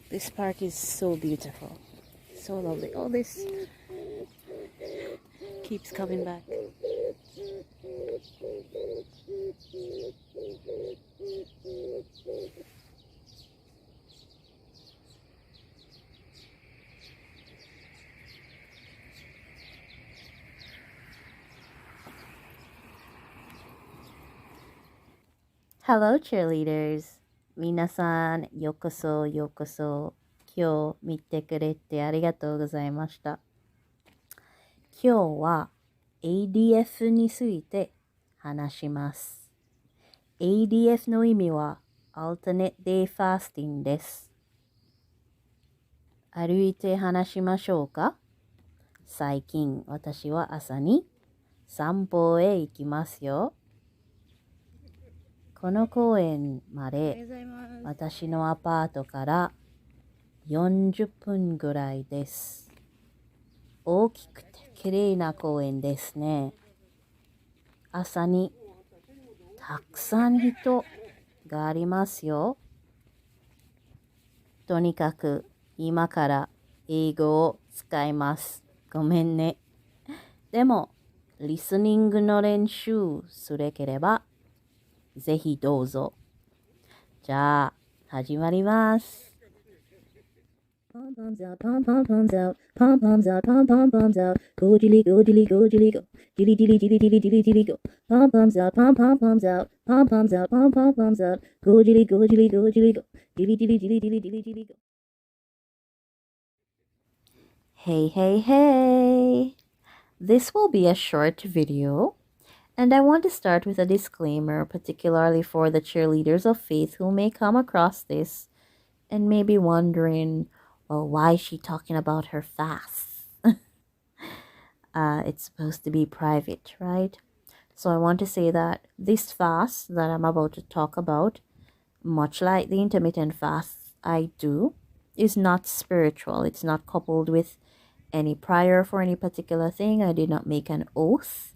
This park is so beautiful, so lovely. All this keeps coming back. Hello, cheerleaders. 皆さん、ようこそようこそ。今日見てくれてありがとうございました。今日は ADF について話します。ADF の意味は Alternate Day Fasting です。歩いて話しましょうか。最近私は朝に散歩へ行きますよ。この公園まで私のアパートから40分ぐらいです。大きくて綺麗な公園ですね。朝にたくさん人がありますよ。とにかく今から英語を使います。ごめんね。でも、リスニングの練習すれければ、ぜひどうぞ。じゃあ、始まります。Pom poms out, pom pom poms out, pom poms out, pom pom poms out. Go jilly go jilly go jilly go, jilly jilly jilly jilly jilly jilly go. Pom poms out, pom pom poms out, pom poms out, pom pom poms out. Go jilly go jilly go jilly go, jilly jilly jilly jilly jilly jilly go. Hey hey hey! This will be a short video, and I want to start with a disclaimer, particularly for the cheerleaders of faith who may come across this and may be wondering, well, why is she talking about her fast? It's supposed to be private, right? So I want to say that this fast that I'm about to talk about, much like the intermittent fasts I do, is not spiritual. It's not coupled with any prayer for any particular thing. I did not make an oath.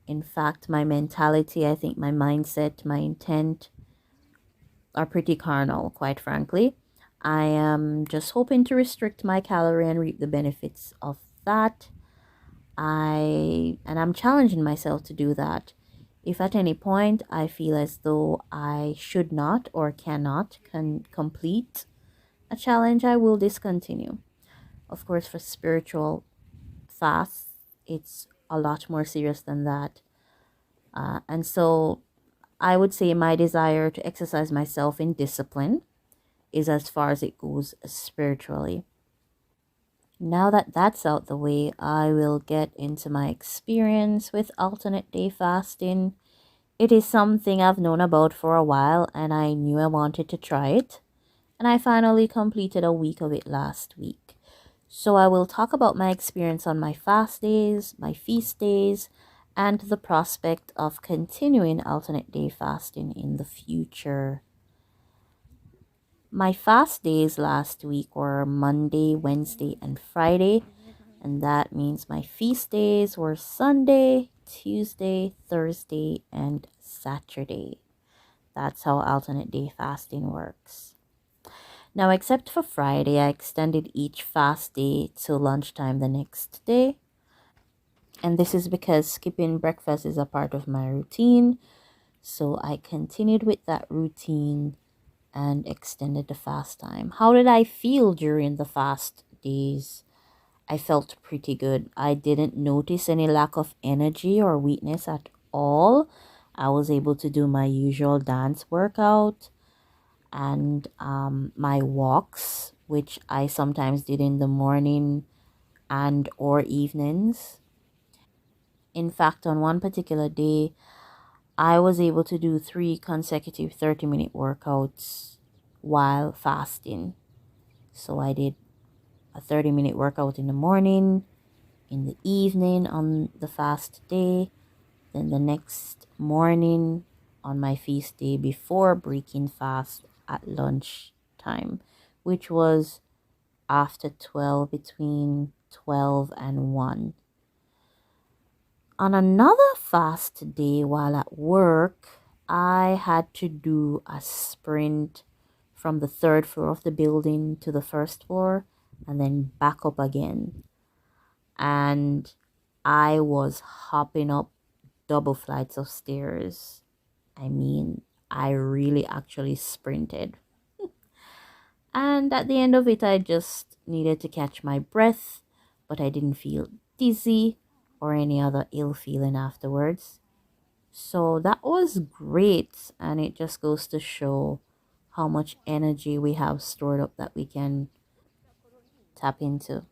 In fact, my mentality, I think my mindset, my intent are pretty carnal, quite frankly. I am just hoping to restrict my calorie and reap the benefits of that. I'm challenging myself to do that. If at any point I feel as though I should not or cannot complete a challenge, I will discontinue. Of course, for spiritual fasts, it's a lot more serious than that. And so I would say my desire to exercise myself in discipline is as far as it goes spiritually. Now that that's out the way, I will get into my experience with alternate day fasting. It is something I've known about for a while and I knew I wanted to try it. And I finally completed a week of it last week. So I will talk about my experience on my fast days, my feast days, and the prospect of continuing alternate day fasting in the future. My fast days last week were Monday, Wednesday, and Friday, and that means my feast days were Sunday, Tuesday, Thursday, and Saturday. That's how alternate day fasting works. Now, except for Friday, I extended each fast day to lunchtime the next day. And this is because skipping breakfast is a part of my routine. So I continued with that routine and extended the fast time. How did I feel during the fast days? I felt pretty good. I didn't notice any lack of energy or weakness at all. I was able to do my usual dance workout and my walks, which I sometimes did in the morning and or evenings. In fact, on one particular day, I was able to do 3 consecutive 30-minute workouts while fasting. So I did a 30-minute workout in the morning, in the evening on the fast day, then the next morning on my feast day before breaking fast at lunch time, which was after 12, between 12 and 1. On another fast day while at work, I had to do a sprint from the third floor of the building to the first floor and then back up again. And I was hopping up double flights of stairs. I mean, I really actually sprinted. And at the end of it, I just needed to catch my breath, but I didn't feel dizzy or any other ill feeling afterwards. So that was great, and it just goes to show how much energy we have stored up that we can tap into.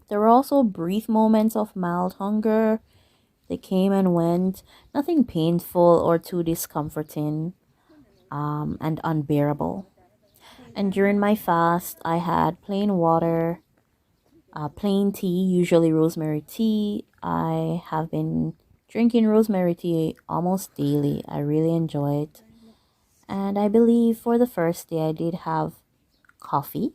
There were also brief moments of mild hunger. They came and went, nothing painful or too discomforting and unbearable. And during my fast, I had plain water, plain tea, usually rosemary tea. I have been drinking rosemary tea almost daily. I really enjoy it. And I believe for the first day, I did have coffee.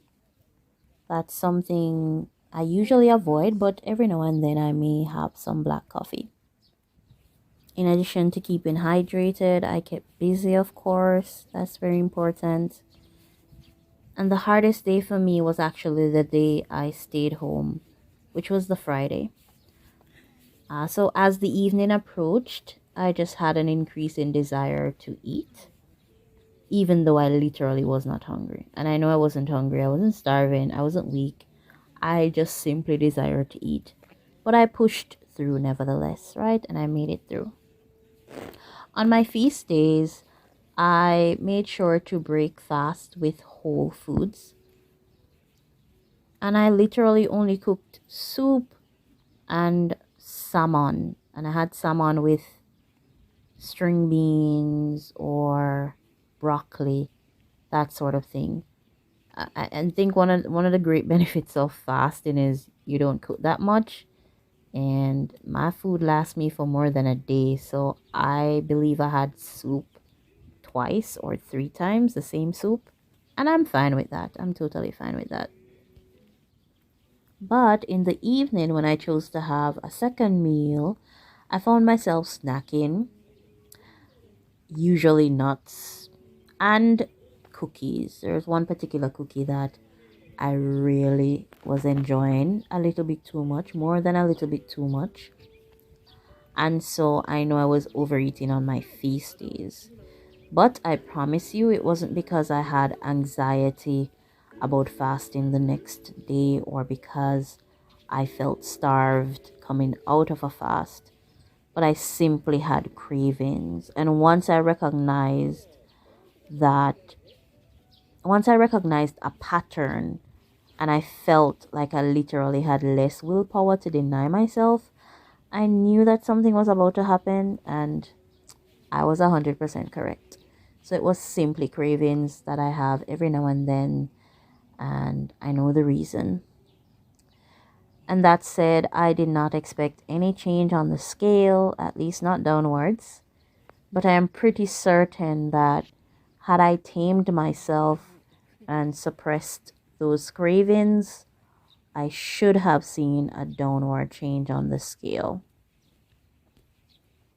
That's something I usually avoid, but every now and then I may have some black coffee. In addition to keeping hydrated, I kept busy, of course. That's very important. And the hardest day for me was actually the day I stayed home, which was the Friday. So as the evening approached, I just had an increase in desire to eat, even though I literally was not hungry. And I know I wasn't hungry, I wasn't starving, I wasn't weak. I just simply desired to eat. But I pushed through nevertheless, right? And I made it through. On my feast days, I made sure to break fast with whole foods. And I literally only cooked soup and salmon. And I had salmon with string beans or broccoli, that sort of thing. I think one of the great benefits of fasting is you don't cook that much, and my food lasts me for more than a day. So I believe I had soup twice or three times, the same soup, and I'm fine with that. I'm totally fine with that. But in the evening, when I chose to have a second meal, I found myself snacking, usually nuts and cookies. There's one particular cookie that I really was enjoying a little bit too much, more than a little bit too much. And so I know I was overeating on my feast days. But I promise you, it wasn't because I had anxiety about fasting the next day or because I felt starved coming out of a fast. But I simply had cravings. And that, once I recognized a pattern and I felt like I literally had less willpower to deny myself, I knew that something was about to happen, and I was 100% correct. So it was simply cravings that I have every now and then, and I know the reason. And that said, I did not expect any change on the scale, at least not downwards. But I am pretty certain that had I tamed myself and suppressed those cravings, I should have seen a downward change on the scale.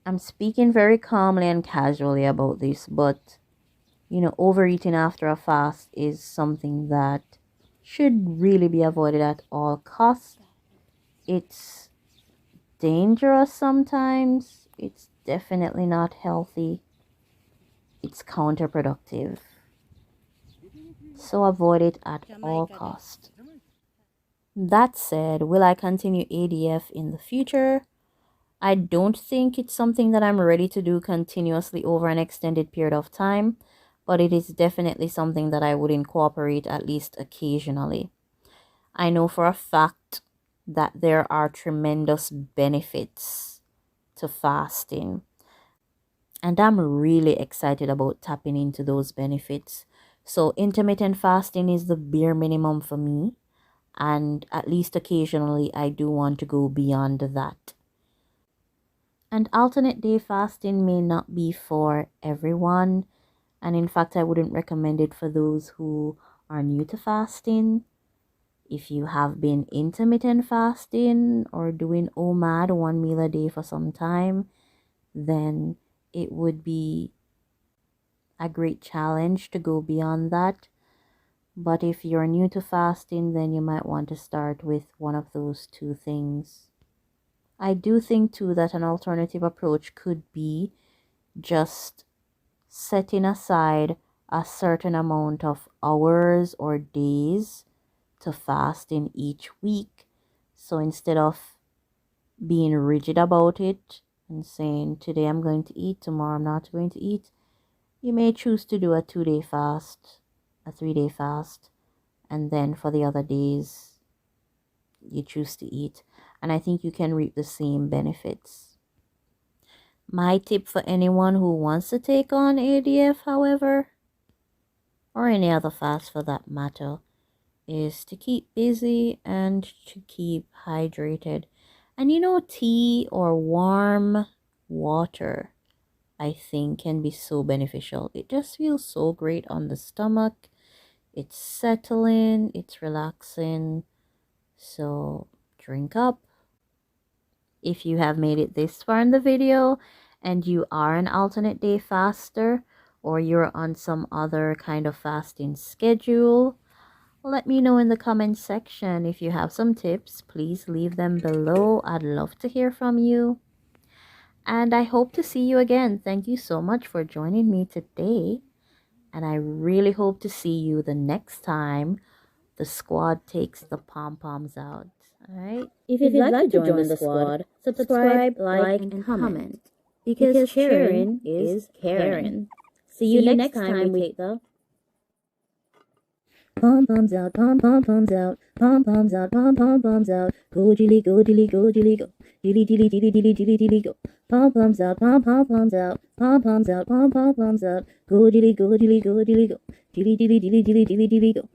I'm speaking very calmly and casually about this, but overeating after a fast is something that should really be avoided at all costs. It's dangerous sometimes. It's definitely not healthy. It's counterproductive. So avoid it at all costs. That said, will I continue ADF in the future? I don't think it's something that I'm ready to do continuously over an extended period of time, but it is definitely something that I would incorporate at least occasionally. I know for a fact that there are tremendous benefits to fasting, and I'm really excited about tapping into those benefits. So, intermittent fasting is the bare minimum for me, and at least occasionally, I do want to go beyond that. And alternate day fasting may not be for everyone. And in fact, I wouldn't recommend it for those who are new to fasting. If you have been intermittent fasting or doing OMAD, one meal a day for some time, then it would be a great challenge to go beyond that. But if you're new to fasting, then you might want to start with one of those two things. I do think too that an alternative approach could be just setting aside a certain amount of hours or days to fast in each week. So instead of being rigid about it and saying, today I'm going to eat, tomorrow I'm not going to eat, you may choose to do a 2-day fast, a 3-day fast, and then for the other days, you choose to eat. And I think you can reap the same benefits. My tip for anyone who wants to take on ADF, however, or any other fast for that matter, is to keep busy and to keep hydrated. And tea or warm water, I think, can be so beneficial. It just feels so great on the stomach. It's settling, it's relaxing. So drink up. If you have made it this far in the video and you are an alternate day faster, or you're on some other kind of fasting schedule, let me know in the comment section. If you have some tips, please leave them below. I'd love to hear from you. And I hope to see you again. Thank you so much for joining me today. And I really hope to see you the next time the squad takes the pom-poms out. All right? If you'd like to join the squad, subscribe, like, and comment. Because sharing is caring. See you next time we take the pom-poms out, pom-poms out, pom-poms out, pom-poms out. Go jilly, go jilly, go jilly, go. Jilly, jilly, jilly, jilly, jilly, jilly, go. Pom-poms out, pom-poms out, pom-poms out, pom-poms out. Go jilly, go jilly, go jilly, go. Jilly, jilly, jilly, jilly, jilly, jilly, go.